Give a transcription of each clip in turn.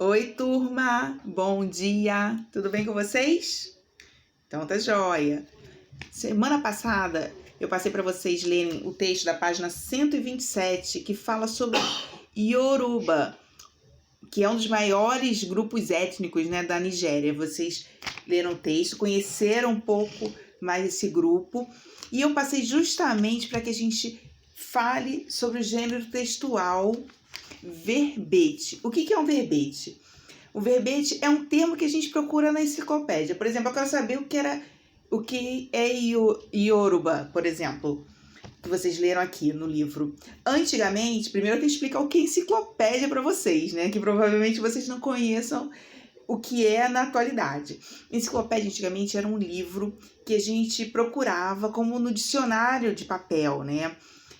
Oi, turma! Bom dia! Tudo bem com vocês? Então tá joia! Semana passada eu passei para vocês lerem o texto da página 127 que fala sobre Yoruba, que é um dos maiores grupos étnicos, né, da Nigéria. Vocês leram o texto, conheceram um pouco mais esse grupo e eu passei justamente para que a gente fale sobre o gênero textual verbete. O que é um verbete? O verbete é um termo que a gente procura na enciclopédia. Por exemplo, eu quero saber o que é Yoruba, por exemplo, que vocês leram aqui no livro. Antigamente, primeiro eu tenho que explicar o que é enciclopédia para vocês, né? Que provavelmente vocês não conheçam o que é na atualidade. Enciclopédia antigamente era um livro que a gente procurava como no dicionário de papel, né?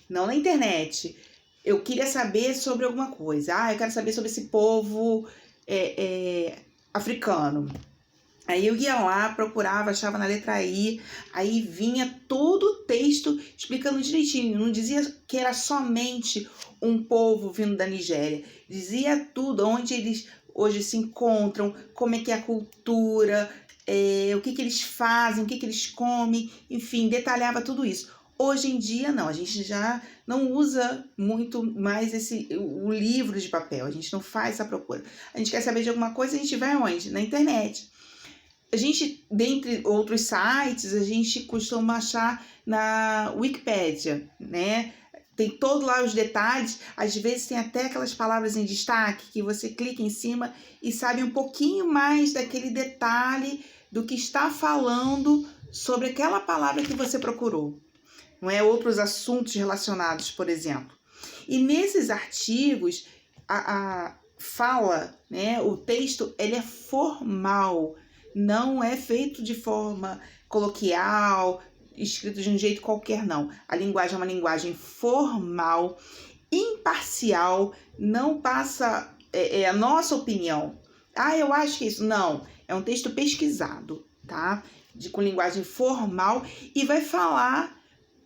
Não na internet. Eu queria saber sobre alguma coisa. Eu quero saber sobre esse povo africano. Aí eu ia lá, procurava, achava na letra I, aí vinha todo o texto explicando direitinho. Não dizia que era somente um povo vindo da Nigéria. Dizia tudo, onde eles hoje se encontram, como é que é a cultura, o que eles fazem, o que eles comem, enfim, detalhava tudo isso. Hoje em dia, não, a gente já não usa muito mais o livro de papel, a gente não faz essa procura. A gente quer saber de alguma coisa, a gente vai onde? Na internet. A gente, dentre outros sites, a gente costuma achar na Wikipédia, né? Tem todo lá os detalhes, às vezes tem até aquelas palavras em destaque que você clica em cima e sabe um pouquinho mais daquele detalhe do que está falando sobre aquela palavra que você procurou. Não é? Outros assuntos relacionados, por exemplo. E nesses artigos, a fala, né, o texto, ele é formal, não é feito de forma coloquial, escrito de um jeito qualquer, não. A linguagem é uma linguagem formal, imparcial, não passa a nossa opinião. Eu acho que isso. Não, é um texto pesquisado, tá? Com linguagem formal e vai falar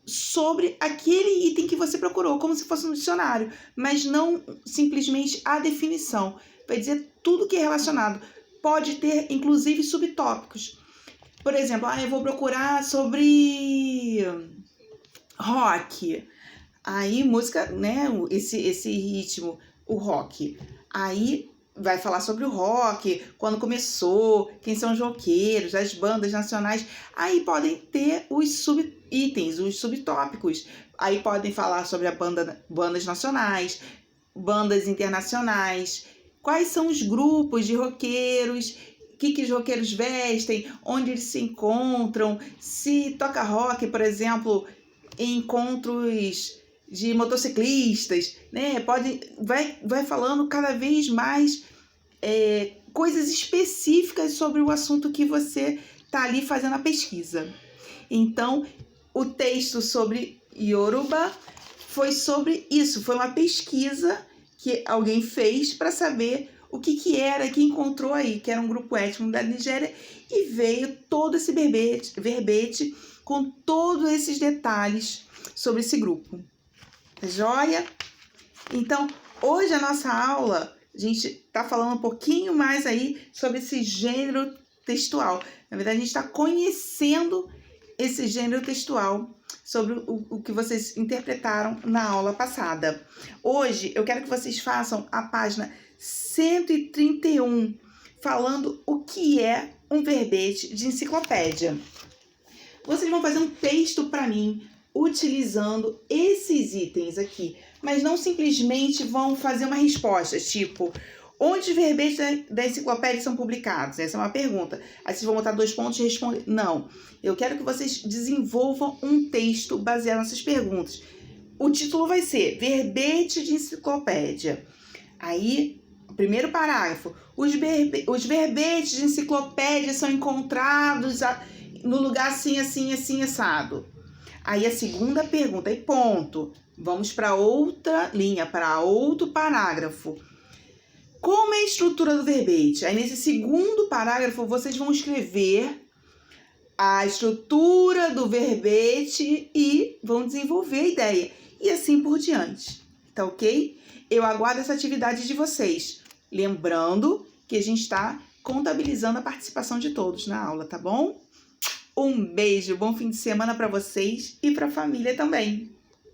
sobre aquele item que você procurou, como se fosse um dicionário, mas não simplesmente a definição. Vai dizer tudo que é relacionado. Pode ter, inclusive, subtópicos. Por exemplo, eu vou procurar sobre rock. Aí, música, né, esse ritmo, o rock. Aí vai falar sobre o rock, quando começou, quem são os roqueiros, as bandas nacionais. Aí podem ter os subitens, os subtópicos. Aí podem falar sobre bandas nacionais, bandas internacionais, quais são os grupos de roqueiros, o que os roqueiros vestem, onde eles se encontram, se toca rock, por exemplo, em encontros de motociclistas, né? Vai falando cada vez mais coisas específicas sobre o assunto que você está ali fazendo a pesquisa. Então, o texto sobre Yoruba foi sobre isso, foi uma pesquisa que alguém fez para saber o que era, que encontrou aí, que era um grupo étnico da Nigéria, e veio todo esse verbete com todos esses detalhes sobre esse grupo. Joia? Então, hoje a nossa aula, a gente está falando um pouquinho mais aí sobre esse gênero textual. Na verdade, a gente está conhecendo esse gênero textual sobre o que vocês interpretaram na aula passada. Hoje, eu quero que vocês façam a página 131, falando o que é um verbete de enciclopédia. Vocês vão fazer um texto para mim, utilizando esses itens aqui, mas não simplesmente vão fazer uma resposta, tipo, onde os verbetes da enciclopédia são publicados? Essa é uma pergunta. Aí vocês vão botar 2 pontos e responder. Não, eu quero que vocês desenvolvam um texto baseado nessas perguntas. O título vai ser Verbete de Enciclopédia. Aí, o primeiro parágrafo, os verbetes de enciclopédia são encontrados no lugar assim, assim, assim, assado. Aí a segunda pergunta, e ponto. Vamos para outra linha, para outro parágrafo. Como é a estrutura do verbete? Aí nesse segundo parágrafo vocês vão escrever a estrutura do verbete e vão desenvolver a ideia. E assim por diante. Tá ok? Eu aguardo essa atividade de vocês. Lembrando que a gente está contabilizando a participação de todos na aula, tá bom? Um beijo, bom fim de semana para vocês e para a família também.